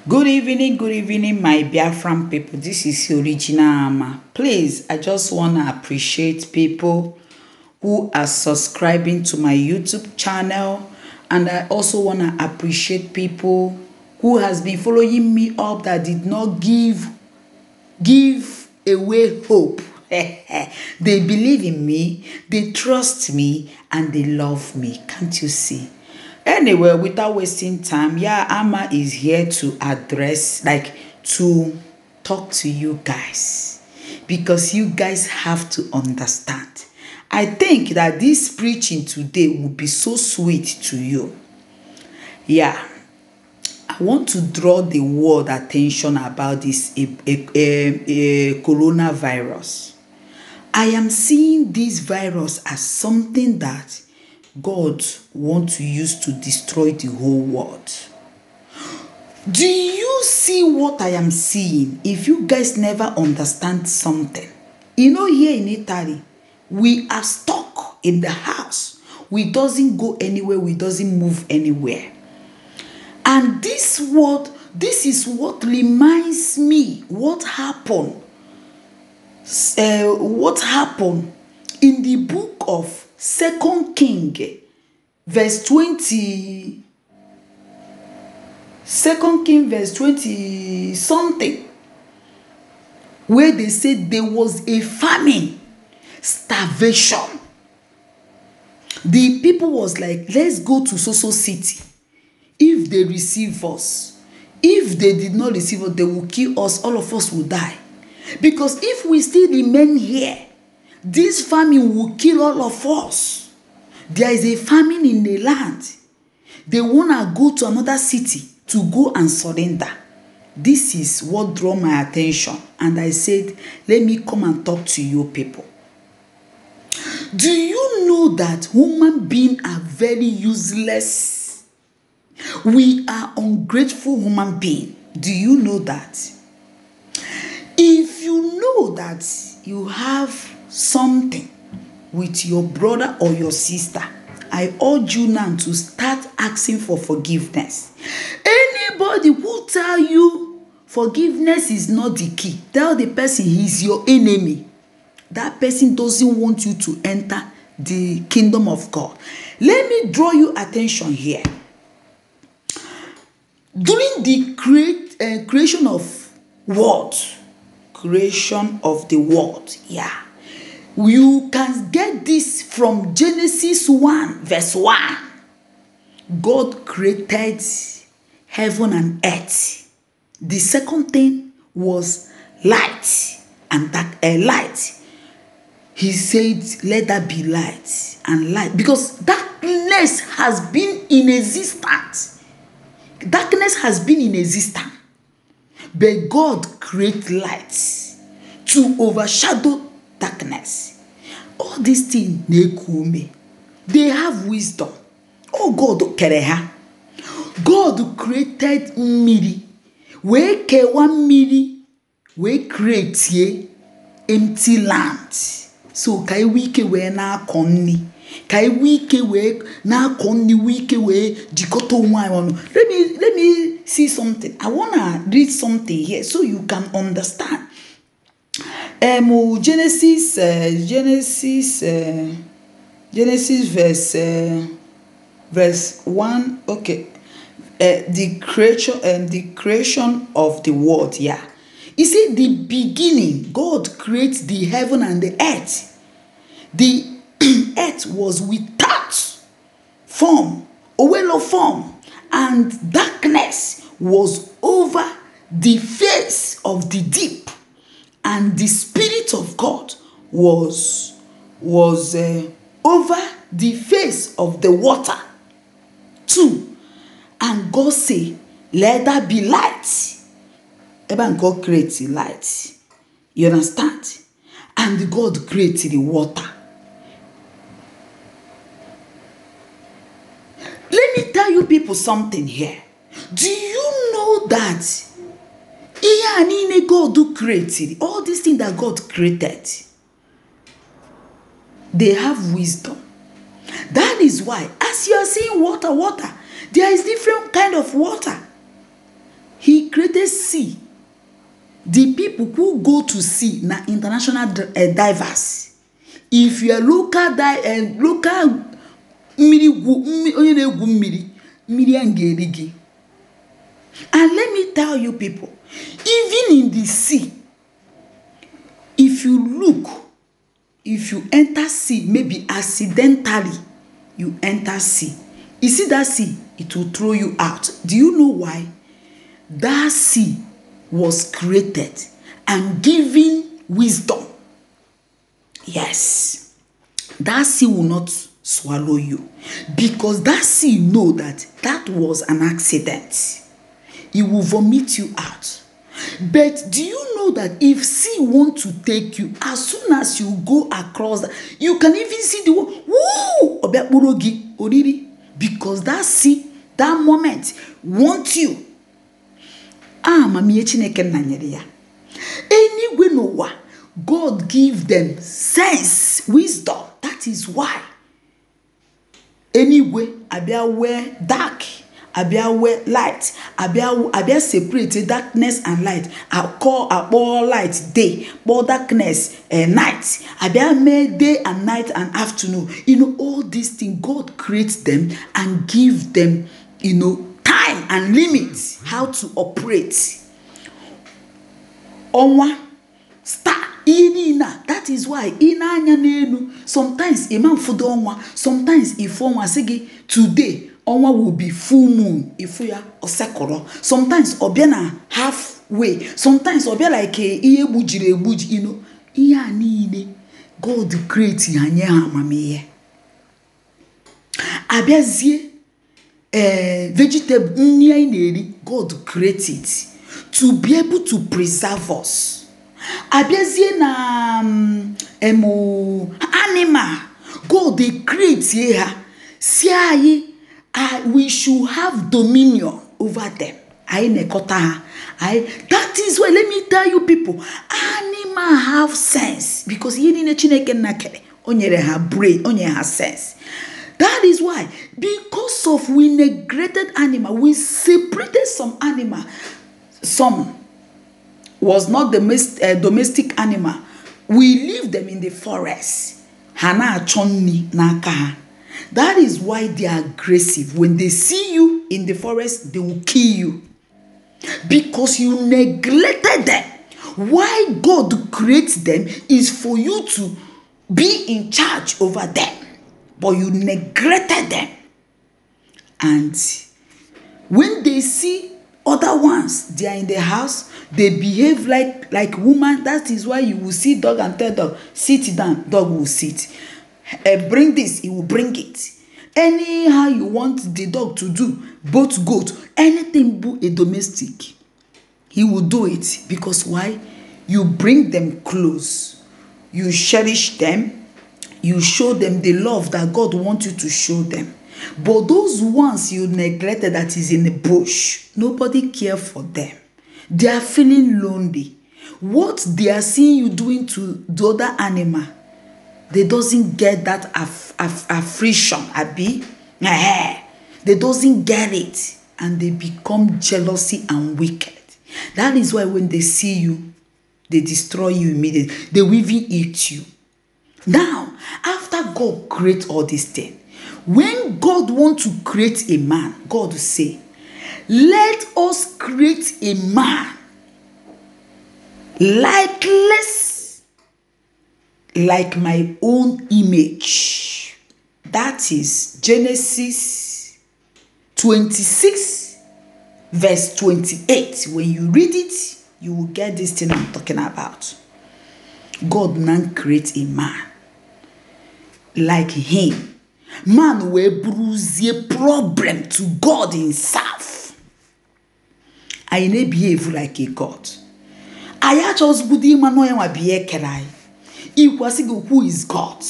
Good evening, my Biafran people. This is your original Ama. Please, I just want to appreciate people who are subscribing to my YouTube channel, and I also want to appreciate people who has been following me up that did not give away hope. They believe in me, they trust me, and they love me. Can't you see? Anyway, without wasting time, yeah, Ama is here to to talk to you guys, because you guys have to understand. I think that this preaching today will be so sweet to you. Yeah, I want to draw the world attention about this coronavirus. I am seeing this virus as something that God wants to use to destroy the whole world. Do you see what I am seeing? If you guys never understand something, here in Italy, we are stuck in the house. We doesn't go anywhere. We doesn't move anywhere. And this is what reminds me what happened. What happened in the book of 2 King, verse 20. 2 King, verse 20 something, where they said there was a famine, starvation. The people was like, let's go to so city. If they receive us, if they did not receive us, they will kill us. All of us will die. Because if we still remain here, this famine will kill all of us. There is a famine in the land. They want to go to another city to go and surrender. This is what drew my attention. And I said, let me come and talk to you people. Do you know that human beings are very useless? We are ungrateful human beings. Do you know that? If you know that you have something with your brother or your sister, I urge you now to start asking for forgiveness. Anybody who tell you forgiveness is not the key, tell the person he's your enemy. That person doesn't want you to enter the kingdom of God. Let me draw your attention here. During the creation of the world, yeah, you can get this from Genesis 1 verse 1. God created heaven and earth. The second thing was light and dark. Light. He said, let there be light and light. Because darkness has been in existence. Darkness has been in existence. But God created light to overshadow darkness. All these things, they have wisdom. Oh, God kereha. God created mmiri. We kewa mmiri. We create empty land. So kai wike we na konni. Kai wike we na konni wike we jikoto nwa. Let me see something. I wanna read something here so you can understand. Genesis verse 1. Okay. The creation of the world. Yeah. You see, the beginning, God creates the heaven and the earth. The earth was without form, and darkness was over the face of the deep, and the Spirit of God was over the face of the water too. And God say, let there be light. And God created light. You understand? And God created the water. Let me tell you people something here. Do you know that God created all these things that God created? They have wisdom. That is why, as you are seeing water, there is different kind of water. He created sea. The people who go to sea na international divers. If you are local mmiri onye na-egwu mmiri angeri gị. And let me tell you people, even in the sea, if you enter sea, maybe accidentally you enter sea, you see that sea, it will throw you out. Do you know why? That sea was created and given wisdom. Yes, that sea will not swallow you, because that sea know that was an accident. It will vomit you out. But do you know that if sea want to take you, as soon as you go across, you can even see the woo obeburogi oriri, because that sea, that moment want you. Mami Chineke nanyere ya. Anyway, no, God give them sense, wisdom. That is why. Anyway, abia wear dark, abia wear light, abia separate darkness and light. I call light day, but darkness night. Abia make day and night and afternoon. You know, all these things God creates them and give them, you know, time and limits how to operate. Onwa star inina. That is why inanya nenu. Sometimes a man fudo onwa. Sometimes if onwa sige today onwa will be full moon. If we are osekoro. Sometimes obiana halfway. Sometimes obia like iye buji. You know, iya niile God create hanye hamamiye. Abiazie vegetable God created to be able to preserve us. Abiazie na animal God they create here. We should have dominion over them. That is why, let me tell you people, animal have sense, because yini ne Chineke nakere onyere ha brain, onyere ha sense. That is why, because of we neglected animal, we separated some animal. Some was not the domestic animal. We leave them in the forest. Hana chonni naka. That is why they are aggressive. When they see you in the forest, they will kill you. Because you neglected them. Why God creates them is for you to be in charge over them. But you neglected them. And when they see other ones, they are in the house, they behave like woman. That is why you will see dog and tell dog, sit down, dog will sit. Bring this, he will bring it. Anyhow you want the dog to do, both goat, anything but a domestic, he will do it. Because why? You bring them close. You cherish them. You show them the love that God wants you to show them. But those ones you neglected that is in the bush, nobody cares for them. They are feeling lonely. What they are seeing you doing to the other animal, they doesn't get that affliction, Abi. They doesn't get it. And they become jealousy and wicked. That is why when they see you, they destroy you immediately. They will even eat you. Now, after God creates all these things, when God wants to create a man, God will say, let us create a man likeness, like my own image. That is Genesis 26 verse 28. When you read it, you will get this thing I'm talking about. God now create a man like him. Man will bruise a problem to God himself. I may behave like a God. I just budi manoya be kerai. Who is God?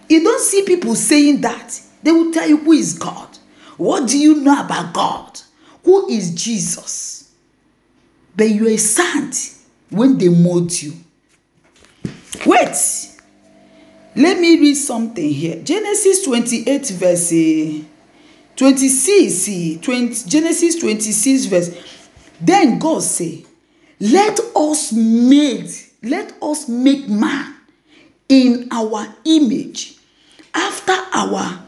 You don't see people saying that. They will tell you who is God. What do you know about God? Who is Jesus? But you are sand when they mold you. Wait. Let me read something here. Genesis 28 verse 26. Genesis 26 verse. Then God say, let us make man in our image, after our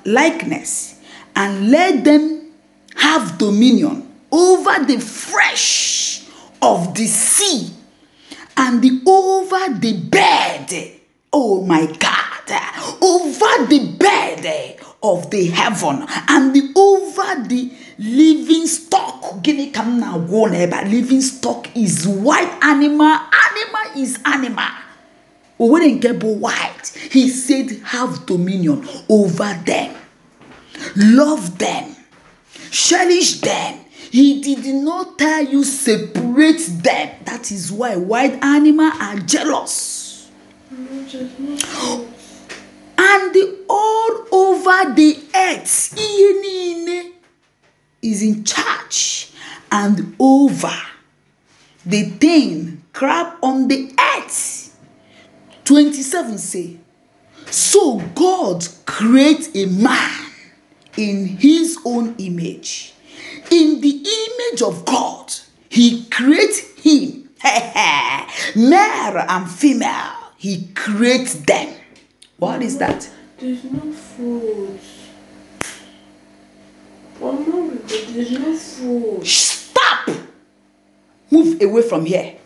likeness, and let them have dominion over the fish of the sea, and over the bird, oh my God, over the bird of the heaven, and over the living stock. Living stock is white animal. Animal is animal. When white, he said, have dominion over them, love them, cherish them. He did not tell you separate them. That is why white animals are jealous. And all over the earth, is in charge, and over the thing crab on the earth. 27 say, so God create a man in his own image. In the image of God, he creates him. Male and female, he creates them. What is that? There's no fruit. Mama, there's no fruit. Stop! Move away from here.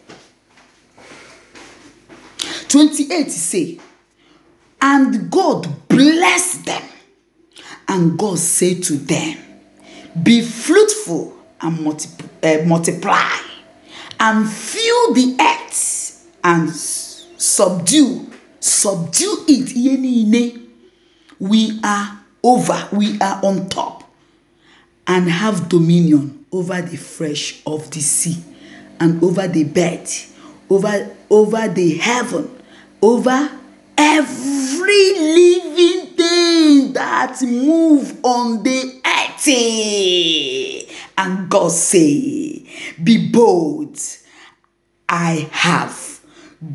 28 say, and God blessed them, and God said to them, be fruitful and multiply, and fill the earth, and subdue it. We are on top, and have dominion over the fish of the sea, and over the bird, over the heaven, over every living thing that move on the earth. And God say, be bold, I have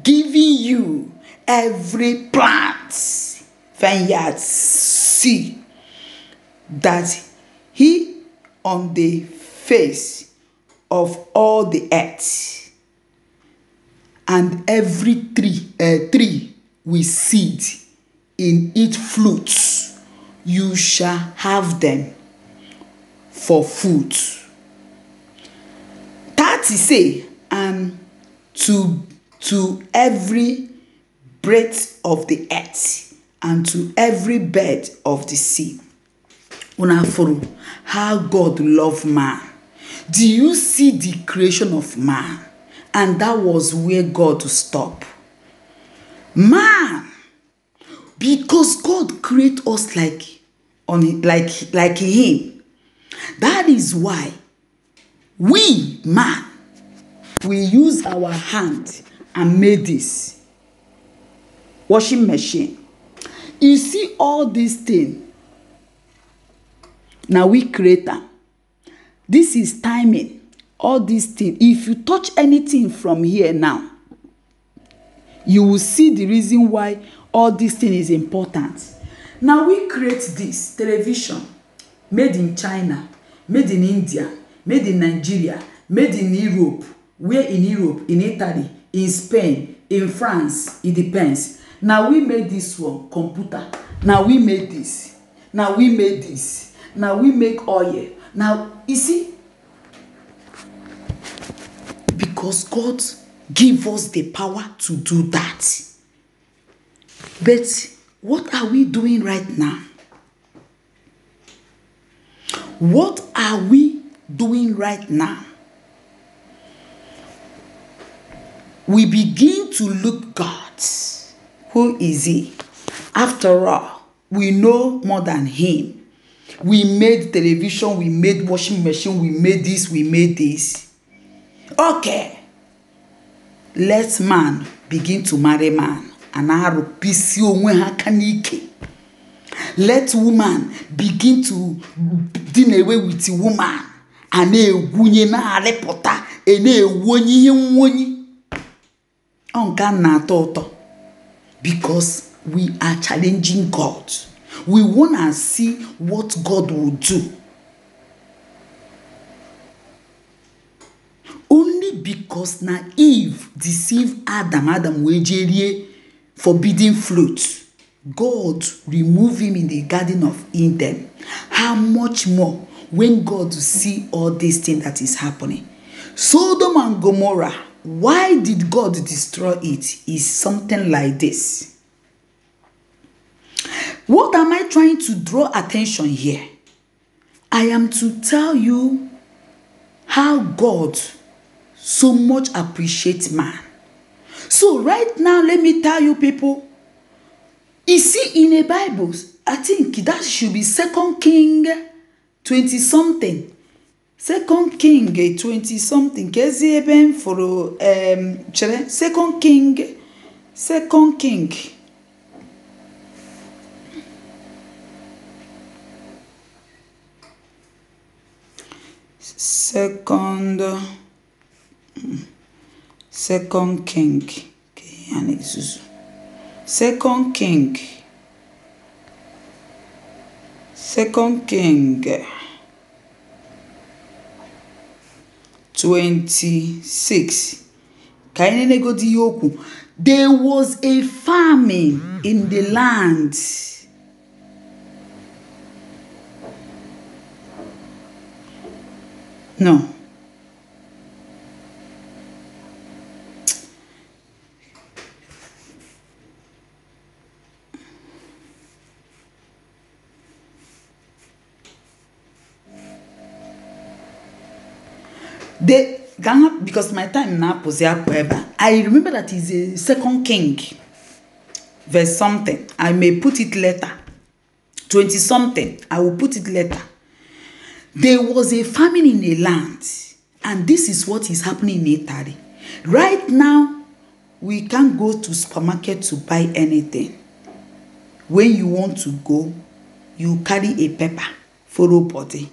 given you every plant, vineyard, sea, that he on the face of all the earth, and every tree with seed in its fruits, you shall have them for food. 30 say, and to every breath of the earth, and to every bird of the sea. Una follow how God loved man. Do you see the creation of man? And that was where God stopped. Man, because God created us like him. That is why we, man, we use our hand and made this washing machine. You see all these things. Now we create them. This is timing. All these things. If you touch anything from here now, you will see the reason why all this thing is important. Now we create this television made in China, made in India, made in Nigeria, made in Europe. Where in Europe? In Italy, in Spain, in France. It depends. Now we made this one, computer. Now we made this. Now we made this. Now we make oil. Now, you see, because God gave us the power to do that. But what are we doing right now? What are we doing right now? We begin to look God. Who is he? After all, we know more than him. We made television, we made washing machine, we made this, we made this. Okay. Let man begin to marry man. Let woman begin to deal away with the woman. Because we are challenging God. We want to see what God will do. because na Eve deceived Adam wee jerie forbidden fruit. God removed him in the Garden of Eden. How much more when God see all these things that is happening? Sodom and Gomorrah, why did God destroy it? Is something like this. What am I trying to draw attention here? I am to tell you how God so much appreciates man. So right now, let me tell you people, you see in the Bible, I think that should be 2 King 20 something. 2 King 20 something. Kezi eben for 2 King 2 King. Second King 26. There was a famine in the land. No. Because my time now I remember that is a 2 King verse something. I may put it later. 20 something. I will put it later. There was a famine in a land, and this is what is happening in Italy. Right now, we can't go to supermarket to buy anything. When you want to go, you carry a paper, follow body.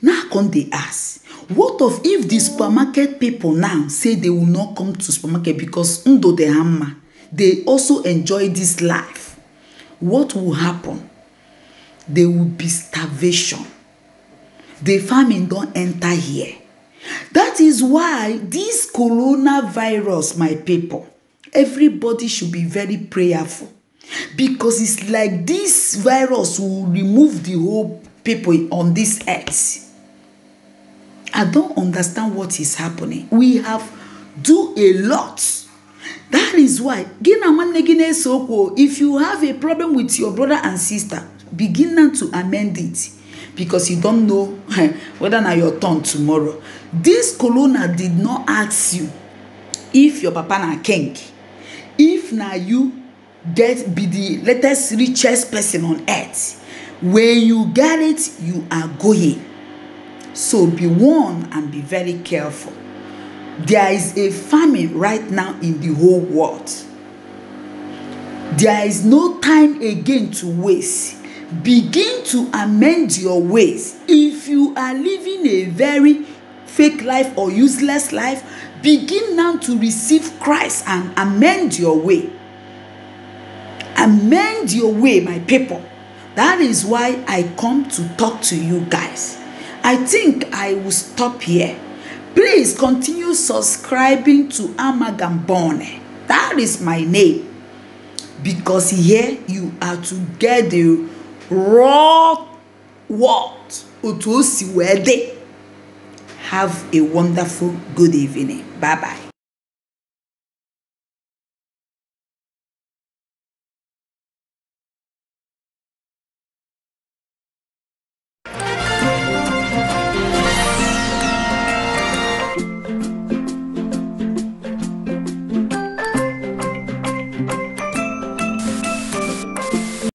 Now come they ask, what of if the supermarket people now say they will not come to supermarket because ndo the hammer, they also enjoy this life? What will happen? There will be starvation. The famine don't enter here. That is why this coronavirus, my people, everybody should be very prayerful, because it's like this virus will remove the whole people on this earth. I don't understand what is happening. We have do a lot. That is why, if you have a problem with your brother and sister, begin now to amend it, because you don't know whether now your turn tomorrow. This corona did not ask you if your papa na king, if now you get be the latest richest person on earth. When you get it, you are going. So be warned and be very careful. There is a famine right now in the whole world. There is no time again to waste. Begin to amend your ways. If you are living a very fake life or useless life, begin now to receive Christ and amend your way. Amend your way, my people. That is why I come to talk to you guys. I think I will stop here. Please continue subscribing to Amagambone. That is my name. Because here you are to get the raw word. Have a wonderful good evening. Bye-bye.